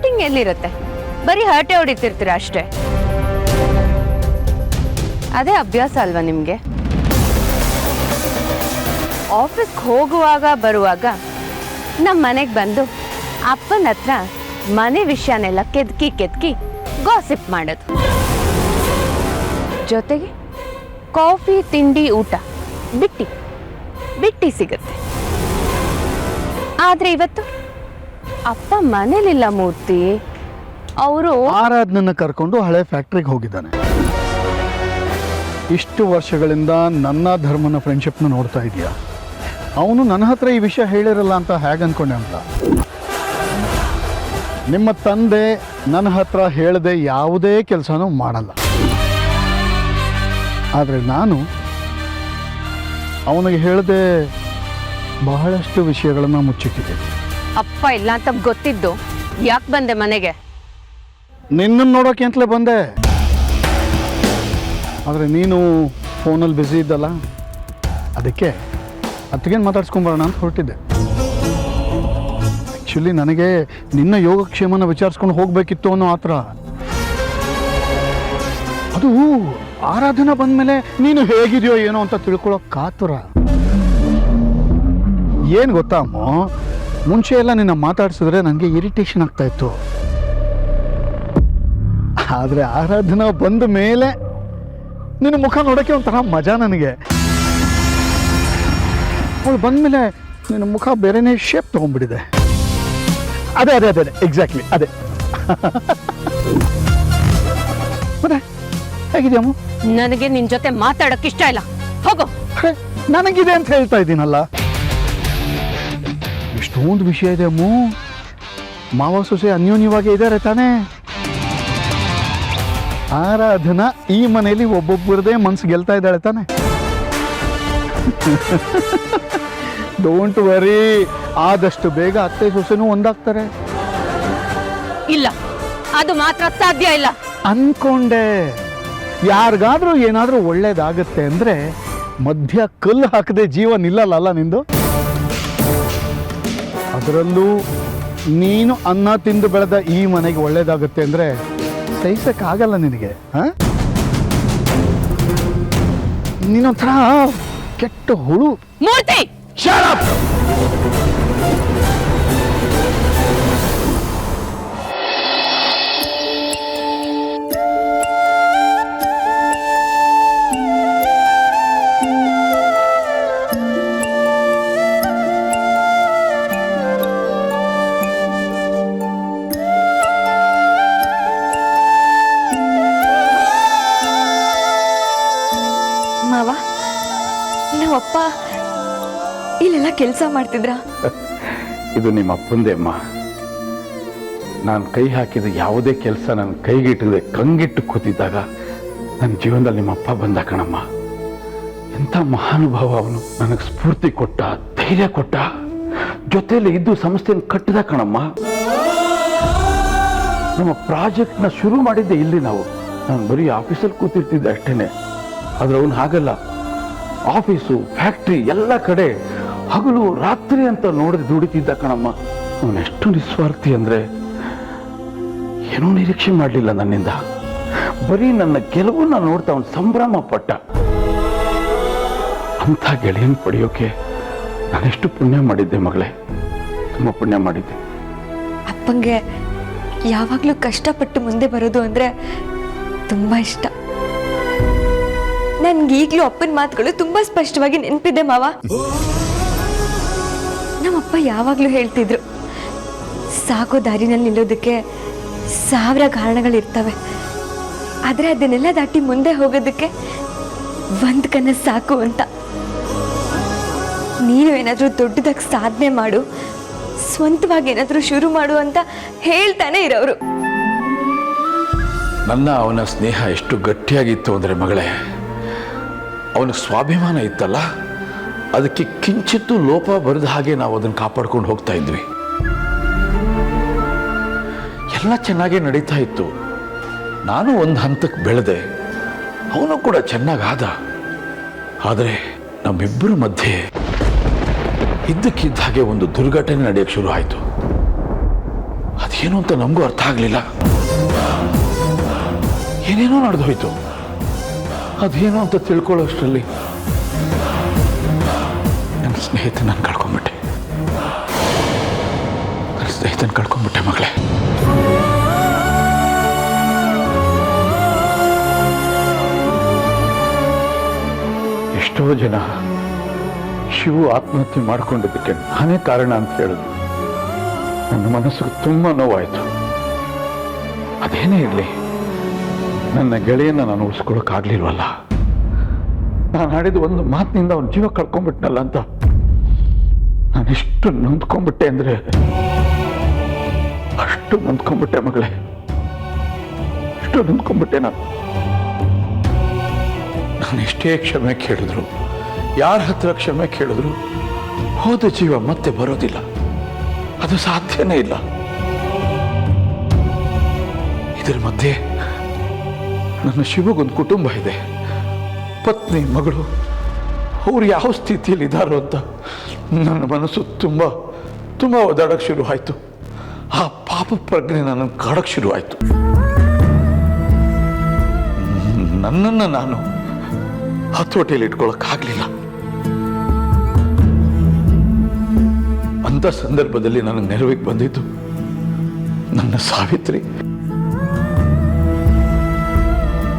Outing ಎಲ್ಲಿರುತ್ತೆ? ಬರೀ ಹರಟೆ ಹೊಡಿತಿರ್ತೀರ ಅಷ್ಟೇ. ಅದೇ ಅಭ್ಯಾಸ ಅಲ್ವಾ ನಿಮಗೆ? ಆಫೀಸ್ಗೆ ಹೋಗುವಾಗ ಬರುವಾಗ ನಮ್ಮ ಮನೆಗೆ ಬಂದು ಅಪ್ಪನ ಹತ್ರ ಮನೆ ವಿಷಯನೆಲ್ಲ ಕೆದ್ಕಿ ಗಾಸಿಪ್ ಮಾಡೋದು, ಜೊತೆಗೆ ಕಾಫಿ ತಿಂಡಿ ಊಟ ಬಿಟ್ಟಿ ಸಿಗುತ್ತೆ. ಆದ್ರೆ ಇವತ್ತು ಅಪ್ಪ ಮನೇಲಿಲ್ಲ ಮೂರ್ತಿ. ಅವರು ಆರಾಧನನ್ನ ಕರ್ಕೊಂಡು ಹಳೆ ಫ್ಯಾಕ್ಟ್ರಿಗೆ ಹೋಗಿದ್ದಾನೆ. ಇಷ್ಟು ವರ್ಷಗಳಿಂದ ನನ್ನ ಧರ್ಮನ ಫ್ರೆಂಡ್ಶಿಪ್ನ ನೋಡ್ತಾ ಇದೀಯಾ? ಅವನು ನನ್ನ ಹತ್ರ ಈ ವಿಷಯ ಹೇಳಿರಲ್ಲ ಅಂತ ಹೇಗೆ ಅನ್ಕೊಂಡೆ ಅಂತ. ನಿಮ್ಮ ತಂದೆ ನನ್ನ ಹತ್ರ ಹೇಳದೆ ಯಾವುದೇ ಕೆಲಸನೂ ಮಾಡಲ್ಲ. ಆದರೆ ನಾನು ಅವನಿಗೆ ಹೇಳದೆ ಬಹಳಷ್ಟು ವಿಷಯಗಳನ್ನು ಮುಚ್ಚಿಟ್ಟಿದ್ದೆ. ಅಪ್ಪ ಇಲ್ಲ ಅಂತ ಗೊತ್ತಿದ್ದು ಯಾಕೆ ಬಂದೆ ಮನೆಗೆ? ನಿನ್ನನ್ನು ನೋಡೋಕೆ ಅಂತಲೇ ಬಂದೆ. ಆದರೆ ನೀನು ಫೋನಲ್ಲಿ ಬ್ಯುಸಿ ಇದ್ದಲ್ಲ, ಅದಕ್ಕೆ ಅತ್ತಿಗೇನು ಮಾತಾಡ್ಸ್ಕೊಂಬರೋಣ ಅಂತ ಹೊರಟಿದ್ದೆ. ಆ್ಯಕ್ಚುಲಿ ನನಗೆ ನಿನ್ನ ಯೋಗಕ್ಷೇಮನ ವಿಚಾರಿಸ್ಕೊಂಡು ಹೋಗಬೇಕಿತ್ತು ಅನ್ನೋ ಆತರ. ಅದು ಆರಾಧನಾ ಬಂದಮೇಲೆ ನೀನು ಹೇಗಿದೆಯೋ ಏನೋ ಅಂತ ತಿಳ್ಕೊಳ್ಳೋ ಕಾತುರ. ಏನು ಗೊತ್ತಾ ಅಮ್ಮ, ಮುಂಚೆ ಎಲ್ಲ ನಿನ್ನ ಮಾತಾಡ್ಸಿದ್ರೆ ನನಗೆ ಇರಿಟೇಷನ್ ಆಗ್ತಾ ಇತ್ತು. ಆದರೆ ಆರಾಧನಾ ಬಂದ ಮೇಲೆ ನಿನ್ನ ಮುಖ ನೋಡೋಕ್ಕೆ ಒಂಥರ ಮಜಾ ನನಗೆ. ಅವಳು ಬಂದಮೇಲೆ ನಿನ್ನ ಮುಖ ಬೇರೆನೇ ಶೇಪ್ ತೊಗೊಂಡ್ಬಿಟ್ಟಿದೆ. ಅದೇ ಎಕ್ಸಾಕ್ಟ್ಲಿ ಅದೇ. ಮತ್ತೆ ಹೇಗಿದೆಯಮ್ಮ? ನನಗೆ ನಿನ್ ಜೊತೆ ಮಾತಾಡಕ್ ಇಷ್ಟ ಇಲ್ಲ, ಹೋಗು. ನನಗಿದೆ ಅಂತ ಹೇಳ್ತಾ ಇದ್ದೀನಲ್ಲ. ಇಷ್ಟೊಂದು ವಿಷಯ ಇದೆ ಅಮ್ಮು. ಮಾವ ಸೊಸೆ ಅನ್ಯೋನ್ಯವಾಗಿ ಇದ್ದಾರೆ ತಾನೇ. ಆರಾಧನಾ ಈ ಮನೆಯಲ್ಲಿ ಒಬ್ಬೊಬ್ಬರದೇ ಮನ್ಸು ಗೆಲ್ತಾ ಇದ್ದಾಳೆ ತಾನೆ. ಡೋಂಟ್ ವರಿ, ಆದಷ್ಟು ಬೇಗ ಅತ್ತೆ ಸೊಸೆನೂ ಒಂದಾಗ್ತಾರೆ. ಇಲ್ಲ, ಅದು ಮಾತ್ರ ಸಾಧ್ಯ ಇಲ್ಲ. ಅನ್ಕೊಂಡೆ ಯಾರಿಗಾದ್ರೂ ಏನಾದ್ರೂ ಒಳ್ಳೇದಾಗತ್ತೆ ಅಂದ್ರೆ ಮಧ್ಯ ಕಲ್ಲು ಹಾಕದೆ ಜೀವ ನಿಲ್ಲಲ್ಲ ನಿಂದು. ಅದರಲ್ಲೂ ನೀನು ಅನ್ನ ತಿಂದು ಬೆಳೆದ ಈ ಮನೆಗೆ ಒಳ್ಳೇದಾಗುತ್ತೆ ಅಂದ್ರೆ ಸಹಿಸಕ್ಕಾಗಲ್ಲ ನಿನಗೆ. ನೀನೊಂಥರ ಕೆಟ್ಟ ಹುಳು. ಮೂರ್ತಿ, Shut up! ಮಾವ, ನಮ್ಮಪ್ಪ ಇಲ್ಲೆಲ್ಲ ಕೆಲಸ ಮಾಡ್ತಿದ್ರ? ಇದು ನಿಮ್ಮ ಅಪ್ಪಂದೇ ಅಮ್ಮ. ನಾನು ಕೈ ಹಾಕಿದ ಯಾವುದೇ ಕೆಲಸ ನನ್ನ ಕೈಗಿಟ್ಟದೆ ಕಂಗಿಟ್ಟು ಕೂತಿದ್ದಾಗ ನನ್ನ ಜೀವನದಲ್ಲಿ ನಿಮ್ಮ ಅಪ್ಪ ಬಂದ ಕಣಮ್ಮ. ಎಂಥ ಮಹಾನುಭಾವ ಅವನು. ನನಗೆ ಸ್ಫೂರ್ತಿ ಕೊಟ್ಟ, ಧೈರ್ಯ ಕೊಟ್ಟ, ಜೊತೆಯಲ್ಲಿ ಇದ್ದು ಸಂಸ್ಥೆಯನ್ನು ಕಟ್ಟಿದ ಕಣಮ್ಮ. ನಮ್ಮ ಪ್ರಾಜೆಕ್ಟ್ನ ಶುರು ಮಾಡಿದ್ದೆ ಇಲ್ಲಿ ನಾವು. ನಾನು ಬರೀ ಆಫೀಸಲ್ಲಿ ಕೂತಿರ್ತಿದ್ದೆ ಅಷ್ಟೇನೆ. ಆದ್ರೆ ಅವನು ಹಾಗಲ್ಲ. ಆಫೀಸು, ಫ್ಯಾಕ್ಟ್ರಿ ಎಲ್ಲ ಕಡೆ ಹಗಲು ರಾತ್ರಿ ಅಂತ ನೋಡಿದ್ರೆ ದುಡಿತಿದ್ದ ಕಣಮ್ಮ. ಅವನೆಷ್ಟು ನಿಸ್ವಾರ್ಥಿ ಅಂದ್ರೆ ಏನೂ ನಿರೀಕ್ಷೆ ಮಾಡಲಿಲ್ಲ ನನ್ನಿಂದ. ಬರೀ ನನ್ನ ಗೆಲುವನ್ನ ನೋಡ್ತಾ ಅವನು ಸಂಭ್ರಮ ಪಟ್ಟ. ಅಂಥ ಗೆಳೆಯನ್ ಪಡೆಯೋಕೆ ನಾನೆಷ್ಟು ಪುಣ್ಯ ಮಾಡಿದ್ದೆ ಮಗಳೇ, ತುಂಬ ಪುಣ್ಯ ಮಾಡಿದ್ದೆ. ಅಪ್ಪಂಗೆ ಯಾವಾಗ್ಲೂ ಕಷ್ಟಪಟ್ಟು ಮುಂದೆ ಬರೋದು ಅಂದ್ರೆ ತುಂಬಾ ಇಷ್ಟ. ನನ್ಗೀಗ್ಲೂ ಅಪ್ಪನ ಮಾತುಗಳು ತುಂಬಾ ಸ್ಪಷ್ಟವಾಗಿ ನೆನಪಿದೆ ಮಾವ. ನಮ್ಮಪ್ಪ ಯಾವಾಗ್ಲೂ ಹೇಳ್ತಿದ್ರು, ಸಾಗೋ ದಾರಿನಲ್ಲಿ ನಿಲ್ಲೋದಕ್ಕೆ 1000 ಕಾರಣಗಳಿರ್ತವೆ, ಆದ್ರೆ ಅದನ್ನೆಲ್ಲ ದಾಟಿ ಮುಂದೆ ಹೋಗೋದಕ್ಕೆ ಒಂದ್ ಕನಸು ಸಾಕು ಅಂತ. ನೀನು ಏನಾದ್ರೂ ದೊಡ್ಡದಾಗಿ ಸಾಧನೆ ಮಾಡು, ಸ್ವಂತವಾಗಿ ಏನಾದ್ರೂ ಶುರು ಮಾಡು ಅಂತ ಹೇಳ್ತಾನೆ ಇರೋರು. ನನ್ನ ಅವನ ಸ್ನೇಹ ಎಷ್ಟು ಗಟ್ಟಿಯಾಗಿತ್ತು ಅಂದರೆ ಮಗಳೇ, ಅವನ ಸ್ವಾಭಿಮಾನ ಇತ್ತಲ್ಲ, ಅದಕ್ಕೆ ಕಿಂಚಿತ್ತೂ ಲೋಪ ಬರದ ಹಾಗೆ ನಾವು ಅದನ್ನು ಕಾಪಾಡ್ಕೊಂಡು ಹೋಗ್ತಾ ಇದ್ವಿ. ಎಲ್ಲ ಚೆನ್ನಾಗೇ ನಡೀತಾ ಇತ್ತು. ನಾನು ಒಂದು ಹಂತಕ್ಕೆ ಬೆಳೆದೆ, ಅವನು ಕೂಡ ಚೆನ್ನಾಗಾದ. ಆದರೆ ನಮ್ಮಿಬ್ಬರ ಮಧ್ಯೆ ಇದ್ದಕ್ಕಿದ್ದ ಹಾಗೆ ಒಂದು ದುರ್ಘಟನೆ ನಡೆಯಕ್ಕೆ ಶುರು ಆಯಿತು. ಅದು ಅದೇನು ಅಂತ ನಮಗೂ ಅರ್ಥ ಆಗಲಿಲ್ಲ. ಏನೇನೋ ನಡೆದು ಹೋಯ್ತು. ಅದೇನು ಅಂತ ತಿಳ್ಕೊಳ್ಳೋಷ್ಟರಲ್ಲಿ ನನ್ನ ಸ್ನೇಹಿತನ ಕಳ್ಕೊಂಡ್ಬಿಟ್ಟೆ. ಮಗಳೇ. ಎಷ್ಟೋ ಜನ ಶಿವು ಆತ್ಮಹತ್ಯೆ ಮಾಡಿಕೊಂಡಿದ್ದಕ್ಕೆ ನಾನೇ ಕಾರಣ ಅಂತ ಹೇಳಿದ್ರು. ನನ್ನ ಮನಸ್ಸಿಗೆ ತುಂಬ ನೋವಾಯಿತು. ಅದೇನೇ ಇರಲಿ, ನನ್ನ ಗೆಳೆಯನ್ನ ನಾನು ಉಳಿಸ್ಕೊಳ್ಳೋಕ್ಕಾಗ್ಲಿಲ್ವಲ್ಲ. ನಾನು ಆಡಿದ ಒಂದು ಮಾತಿನಿಂದ ಅವನ ಜೀವ ಕಳ್ಕೊಂಡ್ಬಿಟ್ನಲ್ಲ ಅಂತ ನಾನೆಷ್ಟು ನೊಂದ್ಕೊಂಡ್ಬಿಟ್ಟೆ ಅಂದರೆ ಅಷ್ಟು ನೊಂದ್ಕೊಂಡ್ಬಿಟ್ಟೆ ಮಗಳೇ, ಅಷ್ಟು ನೊಂದ್ಕೊಂಡ್ಬಿಟ್ಟೆ. ನಾನು ಎಷ್ಟೇ ಕ್ಷಮೆ ಕೇಳಿದ್ರು, ಯಾರ ಹತ್ರ ಕ್ಷಮೆ ಕೇಳಿದ್ರು ಹೋದ ಜೀವ ಮತ್ತೆ ಬರೋದಿಲ್ಲ. ಅದು ಸಾಧ್ಯನೇ ಇಲ್ಲ. ಇದರ ಮಧ್ಯೆ ನನ್ನ ಶಿವಗೊಂದು ಕುಟುಂಬ ಇದೆ, ಪತ್ನಿ, ಮಗಳು. ಅವ್ರು ಯಾವ ಸ್ಥಿತಿಯಲ್ಲಿ ಇದ್ದಾರೋ ಅಂತ ನನ್ನ ಮನಸ್ಸು ತುಂಬ ತುಂಬ ಒದ್ದಾಡಕ್ಕೆ ಶುರು ಆಯಿತು. ಆ ಪಾಪ ಪ್ರಜ್ಞೆ ನನ್ನ ಕಾಡಕ್ಕೆ ಶುರು ಆಯಿತು. ನನ್ನನ್ನು ನಾನು ಹತೋಟಿಯಲ್ಲಿ ಇಟ್ಕೊಳ್ಳೋಕ್ಕಾಗಲಿಲ್ಲ. ಅಂಥ ಸಂದರ್ಭದಲ್ಲಿ ನನಗೆ ನೆರವಿಗೆ ಬಂದಿದ್ದು ನನ್ನ ಸಾವಿತ್ರಿ,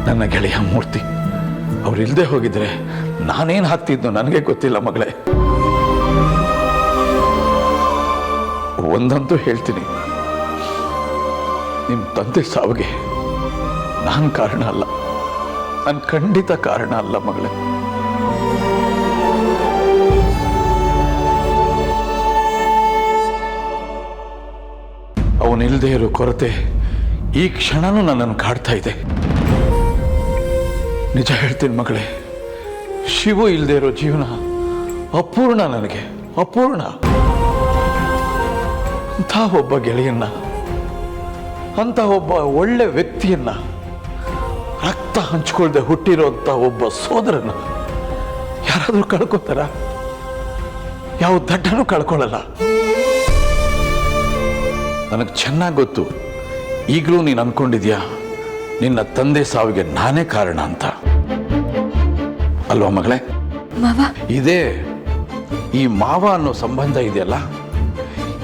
ನನ್ನ ಗೆಳೆಯ ಮೂರ್ತಿ. ಅವರಿಲ್ಲದೆ ಹೋಗಿದ್ರೆ ನಾನೇನು ಹಾಕ್ತಿದ್ನೋ ನನಗೆ ಗೊತ್ತಿಲ್ಲ ಮಗಳೇ. ಒಂದಂತೂ ಹೇಳ್ತೀನಿ, ನಿಮ್ಮ ತಂದೆ ಸಾವಿಗೆ ನಾನು ಕಾರಣ ಅಲ್ಲ, ನಾನು ಖಂಡಿತ ಕಾರಣ ಅಲ್ಲ ಮಗಳೇ. ಅವನಿಲ್ಲದೆ ಇರೋ ಕೊರತೆ ಈ ಕ್ಷಣನೂ ನನ್ನನ್ನು ಕಾಡ್ತಾ ಇದೆ. ನಿಜ ಹೇಳ್ತೀನಿ ಮಗಳೇ, ಶಿವು ಇಲ್ಲದೆ ಇರೋ ಜೀವನ ಅಪೂರ್ಣ, ನನಗೆ ಅಪೂರ್ಣ. ಅಂಥ ಒಬ್ಬ ಗೆಳೆಯನ್ನ, ಅಂಥ ಒಬ್ಬ ಒಳ್ಳೆ ವ್ಯಕ್ತಿಯನ್ನ, ರಕ್ತ ಹಂಚ್ಕೊಳ್ದೆ ಹುಟ್ಟಿರೋಂಥ ಒಬ್ಬ ಸೋದರನ ಯಾರಾದರೂ ಕಳ್ಕೊತಾರ? ಯಾವ ದಡ್ಡನೂ ಕಳ್ಕೊಳ್ಳಲ್ಲ. ನನಗೆ ಚೆನ್ನಾಗಿ ಗೊತ್ತು, ಈಗಲೂ ನೀನು ಅನ್ಕೊಂಡಿದ್ಯಾ ನಿನ್ನ ತಂದೆ ಸಾವಿಗೆ ನಾನೇ ಕಾರಣ ಅಂತ, ಅಲ್ವಾ ಮಗಳೇ? ಮಾವ, ಇದೇ ಈ ಮಾವ ಅನ್ನೋ ಸಂಬಂಧ ಇದೆಯಲ್ಲ,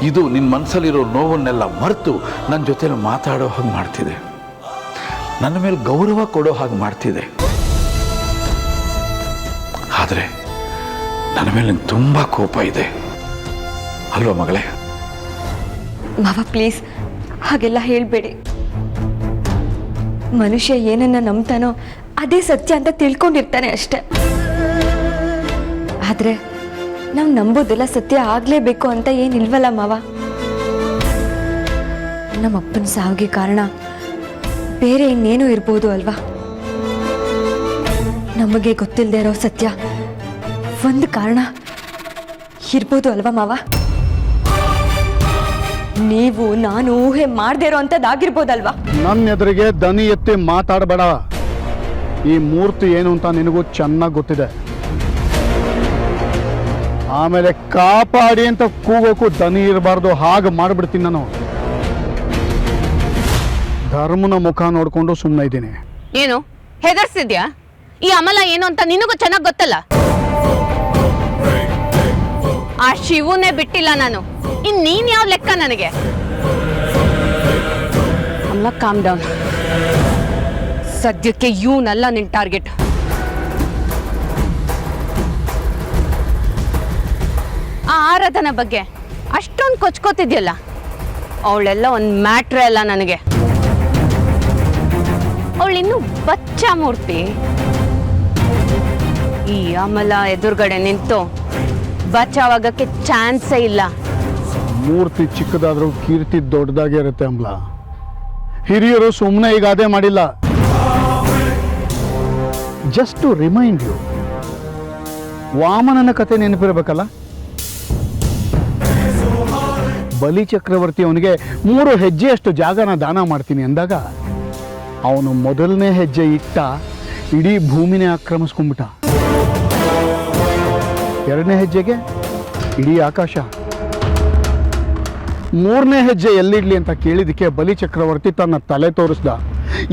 ಇದು ನಿನ್ನ ಮನಸ್ಸಲ್ಲಿರೋ ನೋವನ್ನೆಲ್ಲ ಮರೆತು ನನ್ನ ಜೊತೆ ಮಾತಾಡೋ ಹಾಗೆ ಮಾಡ್ತಿದೆ, ನನ್ನ ಮೇಲೆ ಗೌರವ ಕೊಡೋ ಹಾಗೆ ಮಾಡ್ತಿದೆ. ಆದರೆ ನನ್ನ ಮೇಲೆ ನಿಂಗೆ ತುಂಬ ಕೋಪ ಇದೆ, ಅಲ್ವಾ ಮಗಳೇ? ಮಾವ ಪ್ಲೀಸ್ ಹಾಗೆಲ್ಲ ಹೇಳಬೇಡಿ. ಮನುಷ್ಯ ಏನನ್ನ ನಂಬ್ತಾನೋ ಅದೇ ಸತ್ಯ ಅಂತ ತಿಳ್ಕೊಂಡಿರ್ತಾನೆ ಅಷ್ಟೆ. ಆದ್ರೆ ನಾವು ನಂಬೋದೆಲ್ಲ ಸತ್ಯ ಆಗ್ಲೇಬೇಕು ಅಂತ ಏನಿಲ್ವಲ್ಲ ಮಾವ. ನಮ್ಮ ಅಪ್ಪನ ಸಾವಿಗೆ ಕಾರಣ ಬೇರೆ ಇನ್ನೇನು ಇರ್ಬೋದು ಅಲ್ವಾ? ನಮಗೆ ಗೊತ್ತಿಲ್ಲದೆ ಇರೋ ಸತ್ಯ ಒಂದು ಕಾರಣ ಇರ್ಬೋದು ಅಲ್ವಾ ಮಾವ? ನೀವು ನಾನು ಊಹೆ ಮಾಡದೇ ಇರೋ ಅಂಥದ್ದಾಗಿರ್ಬೋದಲ್ವಾ? ನನ್ನ ಎದುರಿಗೆ ದನಿ ಎತ್ತಿ ಮಾತಾಡಬೇಡ. ಈ ಮೂರ್ತಿ ಏನು ಅಂತ ನಿನಗೂ ಚೆನ್ನಾಗಿ ಗೊತ್ತಿದೆ. ಆಮೇಲೆ ಕಾಪಾಡಿ ಅಂತ ಕೂಗೋಕ್ಕೂ ದನಿ ಇರಬಾರ್ದು, ಹಾಗೆ ಮಾಡಿಬಿಡ್ತೀನಿ ನಾನು. ಧರ್ಮನ ಮುಖ ನೋಡ್ಕೊಂಡು ಸುಮ್ಮನೆ ಇದ್ದೀನಿ. ಏನು ಹೆದರ್ಸಿದ್ಯಾ? ಈ ಅಮಲ ಏನು ಅಂತ ನಿನಗೂ ಚೆನ್ನಾಗಿ ಗೊತ್ತಲ್ಲ. ಆ ಶಿವುನೇ ಬಿಟ್ಟಿಲ್ಲ ನಾನು, ಇನ್ ನೀನ್ ಯಾವ ಲೆಕ್ಕ ನನಗೆ? Amala, calm down. ಸದ್ಯಕ್ಕೆ ಇವನಲ್ಲ ನಿನ್ ಟಾರ್ಗೆಟ್. ಆ ಆರಾಧನ ಬಗ್ಗೆ ಅಷ್ಟೊಂದು ಕೊಚ್ಕೋತಿದ್ಯಲ್ಲ, ಅವಳೆಲ್ಲ ಒಂದು ಮ್ಯಾಟ್ರೇ ಅಲ್ಲ ನನಗೆ. ಅವಳಿನ್ನೂ ಬಚ್ಚ ಮೂರ್ತಿ. ಈ ಅಮಲ ಎದುರುಗಡೆ ನಿಂತು ಬಚಾವಾಗಕ್ಕೆ ಚಾನ್ಸೇ ಇಲ್ಲ. ಮೂರ್ತಿ ಚಿಕ್ಕದಾದ್ರೂ ಕೀರ್ತಿ ದೊಡ್ಡದಾಗೇ ಇರುತ್ತೆ ಅಮ್ಲ. ಹಿರಿಯರು ಸುಮ್ಮನೆ ಈಗ ಅದೇ ಮಾಡಿಲ್ಲ. ಜಸ್ಟ್ ಟು ರಿಮೈಂಡ್ ಯು, ವಾಮನನ ಕತೆ ನೆನಪಿರ್ಬೇಕಲ್ಲ. ಬಲಿ ಚಕ್ರವರ್ತಿ ಅವನಿಗೆ 3 ಹೆಜ್ಜೆಯಷ್ಟು ಜಾಗನ ದಾನ ಮಾಡ್ತೀನಿ ಅಂದಾಗ ಅವನು ಮೊದಲನೇ ಹೆಜ್ಜೆ ಇಟ್ಟ ಇಡೀ ಭೂಮಿನೇ ಆಕ್ರಮಿಸ್ಕೊಂಡ್ಬಿಟ್ಟ. 2ನೇ ಹೆಜ್ಜೆಗೆ ಇಡೀ ಆಕಾಶ, ಮೂರನೇ ಹೆಜ್ಜೆ ಎಲ್ಲಿಡ್ಲಿ ಅಂತ ಕೇಳಿದಕ್ಕೆ ಬಲಿ ಚಕ್ರವರ್ತಿ ತನ್ನ ತಲೆ ತೋರಿಸ್ದ.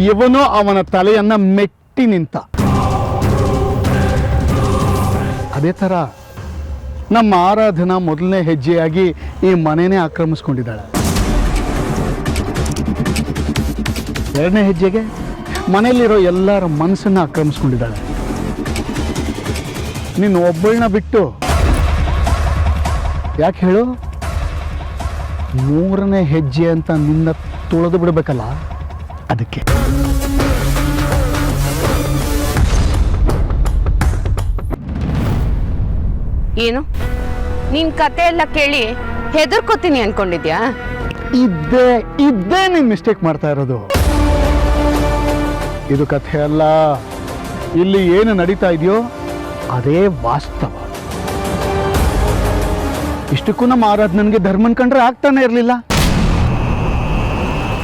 ಇವನು ಅವನ ತಲೆಯನ್ನ ಮೆಟ್ಟಿ ನಿಂತ. ಅದೇ ಥರ ನಮ್ಮ ಆರಾಧನಾ ಮೊದಲನೇ ಹೆಜ್ಜೆಯಾಗಿ ಈ ಮನೆನೇ ಆಕ್ರಮಿಸ್ಕೊಂಡಿದ್ದಾಳೆ. ಎರಡನೇ ಹೆಜ್ಜೆಗೆ ಮನೆಯಲ್ಲಿರೋ ಎಲ್ಲರ ಮನಸ್ಸನ್ನು ಆಕ್ರಮಿಸ್ಕೊಂಡಿದ್ದಾಳೆ. ನೀನು ಒಬ್ಬಳನ್ನ ಬಿಟ್ಟು ಯಾಕೆ ಹೇಳು? ಮೂರನೇ ಹೆಜ್ಜೆ ಅಂತ ನಿನ್ನ ತುಳಿದು ಬಿಡಬೇಕಲ್ಲ, ಅದಕ್ಕೆ. ಏನು ನಿನ್ ಕತೆ ಎಲ್ಲ ಕೇಳಿ ಹೆದರ್ಕೋತೀನಿ ಅನ್ಕೊಂಡಿದ್ಯಾ? ಇದ್ದೇ ನೀನು ಮಿಸ್ಟೇಕ್ ಮಾಡ್ತಾ ಇರೋದು. ಇದು ಕಥೆ ಅಲ್ಲ. ಇಲ್ಲಿ ಏನು ನಡೀತಾ ಇದೆಯೋ ಅದೇ ವಾಸ್ತವ. ಇಷ್ಟಕ್ಕೂ ನಮ್ಮ ಆರಾಧನೆಗೆ ಧರ್ಮನ್ ಕಂಡ್ರೆ ಆಗ್ತಾನೆ ಇರಲಿಲ್ಲ.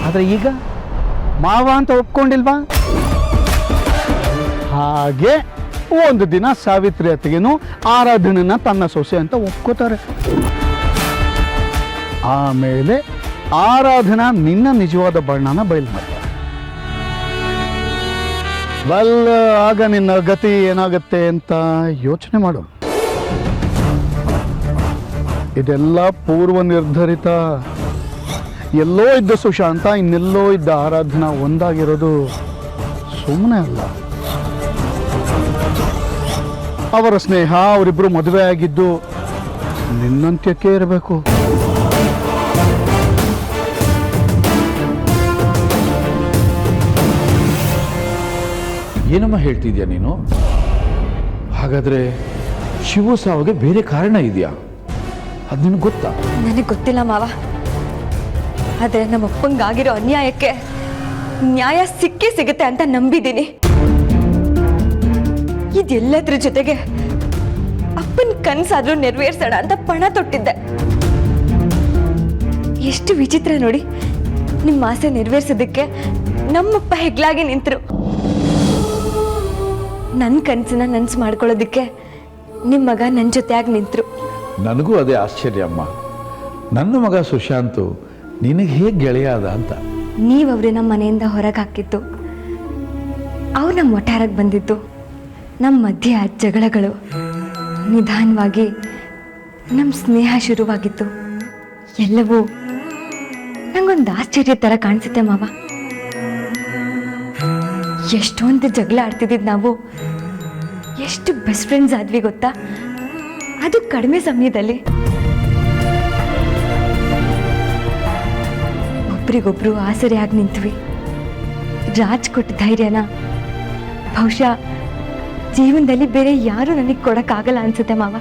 ಆದರೆ ಈಗ ಮಾವ ಅಂತ ಒಪ್ಕೊಂಡಿಲ್ವಾ? ಹಾಗೆ ಒಂದು ದಿನ ಸಾವಿತ್ರಿ ಅತ್ತಿಗೆನು ಆರಾಧನೆನ ತನ್ನ ಸೊಸೆ ಅಂತ ಒಪ್ಕೋತಾರೆ. ಆಮೇಲೆ ಆರಾಧನಾ ನಿನ್ನ ನಿಜವಾದ ಬಣ್ಣನ ಬಯಲು ಮಾಡ್ತಾರೆ. ಆಗ ನಿನ್ನ ಗತಿ ಏನಾಗುತ್ತೆ ಅಂತ ಯೋಚನೆ ಮಾಡು. ಇದೆಲ್ಲ ಪೂರ್ವ ನಿರ್ಧರಿತ. ಎಲ್ಲೋ ಇದ್ದ ಸುಶಾಂತ ಇನ್ನೆಲ್ಲೋ ಇದ್ದ ಆರಾಧನಾ ಒಂದಾಗಿರೋದು ಸುಮ್ಮನೆ ಅಲ್ಲ. ಅವರ ಸ್ನೇಹ, ಅವರಿಬ್ಬರು ಮದುವೆ ಆಗಿದ್ದು ನಿನ್ನಂತ್ಯಕ್ಕೆ ಇರಬೇಕು. ಏನಮ್ಮ ಹೇಳ್ತಿದ್ಯಾ ನೀನು? ಹಾಗಾದ್ರೆ ಶಿವು ಸಾವಿಗೆ ಬೇರೆ ಕಾರಣ ಇದೆಯಾ? ಅದು ನಿನಗೆ ಗೊತ್ತಾ? ನನಗೆ ಗೊತ್ತಿಲ್ಲ ಮಾವ. ಆದರೆ ನಮ್ಮ ಅಪ್ಪಂಗಾಗಿರೋ ಅನ್ಯಾಯಕ್ಕೆ ನ್ಯಾಯ ಸಿಕ್ಕೇ ಸಿಗುತ್ತೆ ಅಂತ ನಂಬಿದ್ದೀನಿ. ಇದೆಲ್ಲದ್ರ ಜೊತೆಗೆ ಅಪ್ಪನ ಕನಸಾದ್ರೂ ನೆರವೇರ್ಸೋಣ ಅಂತ ಪಣ ತೊಟ್ಟಿದ್ದೆ. ಎಷ್ಟು ವಿಚಿತ್ರ ನೋಡಿ, ನಿಮ್ಮ ಆಸೆ ನೆರವೇರ್ಸೋದಕ್ಕೆ ನಮ್ಮಪ್ಪ ಹೆಗ್ಲಾಗಿ ನಿಂತರು. ನನ್ನ ಕನಸನ್ನ ನನಸು ಮಾಡ್ಕೊಳ್ಳೋದಕ್ಕೆ ನಿಮ್ಮ ಮಗ ನನ್ನ ಜೊತೆಯಾಗಿ ನಿಂತರು. ನನಗೂ ಅದೇ ಆಶ್ಚರ್ಯ ಅಮ್ಮ. ನನ್ನ ಮಗ ಸುಶಾಂತು ನಿನಗೆ ಹೇಗೆ ಗೆಳೆಯಾದ ಅಂತ. ನೀವು ಅವ್ರೆ ನಮ್ಮ ಮನೆಯಿಂದ ಹೊರಗೆ ಹಾಕಿದ್ದು, ಅವ್ರು ನಮ್ಮ ಒಟ್ಟಾರಕ್ಕೆ ಬಂದಿದ್ದು, ನಮ್ಮ ಮಧ್ಯೆ ಆ ಜಗಳಗಳು ನಿಧಾನವಾಗಿ ನಮ್ಮ ಸ್ನೇಹ ಶುರುವಾಗಿತ್ತು. ಎಲ್ಲವೂ ನಂಗೊಂದು ಆಶ್ಚರ್ಯ ಥರ ಕಾಣಿಸುತ್ತೆ ಮಾವ. ಎಷ್ಟೊಂದು ಜಗಳ ಆಡ್ತಿದ್ದಿದ್ದು ನಾವು ಎಷ್ಟು ಬೆಸ್ಟ್ ಫ್ರೆಂಡ್ಸ್ ಆದ್ವಿ ಗೊತ್ತಾ? ಅದು ಕಡಿಮೆ ಸಮಯದಲ್ಲಿ. ಒಬ್ರಿಗೊಬ್ರು ಆಸರೆಯಾಗಿ ನಿಂತ್ವಿ. ರಾಜ್ ಕೊಟ್ಟ ಧೈರ್ಯನ ಬಹುಶಃ ಜೀವನದಲ್ಲಿ ಬೇರೆ ಯಾರು ನನಗೆ ಕೊಡಕ್ಕಾಗಲ್ಲ ಅನ್ಸುತ್ತೆ ಮಾವ.